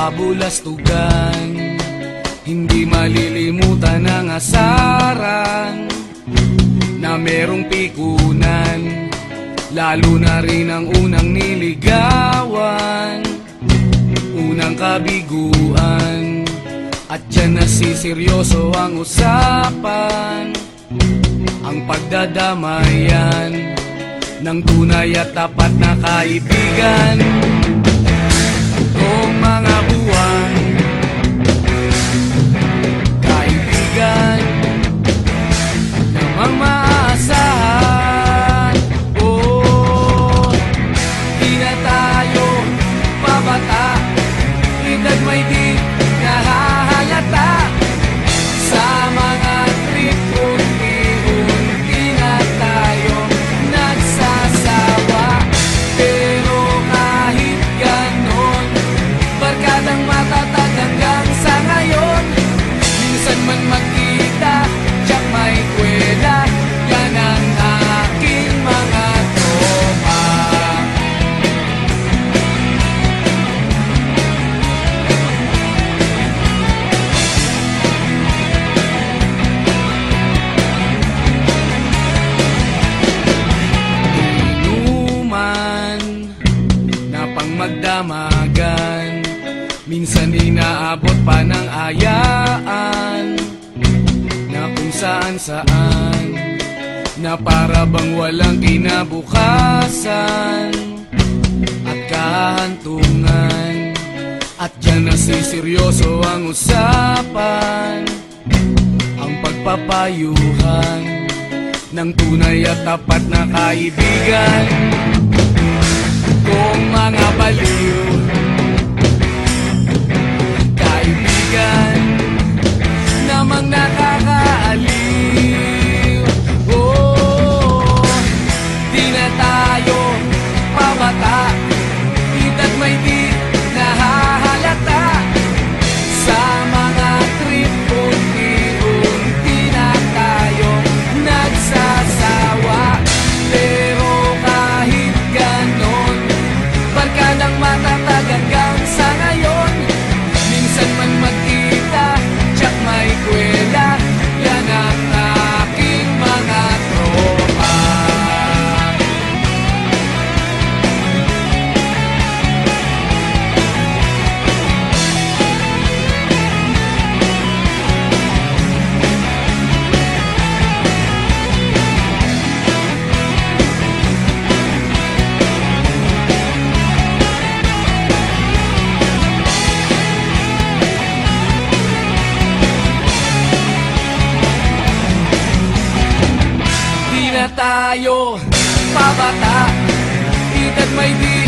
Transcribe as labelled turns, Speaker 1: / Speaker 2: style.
Speaker 1: kabulastugan. Hindi malilimutan ang asaran na merong pikunan, lalo na rin ang unang niligawan, unang kabiguan. At dyan nasiseryoso ang usapan, ang pagdadamayan ng tunay at tapat na kaibigan. Kung mga buwan, kaibigan namang maaasahan. Oh, di na tayo pabata, edad may di nahahalata. Sa mga trip, unti-unti na tayo nagsasawa. Pero kahit ganon, barkadang matatag hanggang sa ngayon. Minsan man magkita, tiyak may kwela, yan ang aking mga tropa. Inuman na pang magdamagan, minsan inaabot pa ng ayaan, na kung saan-saan, na para bang walang kinabukasan at kahantungan. At dyan nasiseryoso ang usapan, ang pagpapayuhan ng tunay at tapat na kaibigan. Kung mga baliw, kaibigan namang nakakaaliw. Oh, di na tayo pabata, edad may di nahahalata. Sa mga trip, unti-unti na tayo nagsasawa. Pero kahit ganon, barkadang matatag hanggang sa ngayon. Minsan man magkita, tiyak may kwela, yan ang aking mga tropa. Di na tayo pabata, edad may di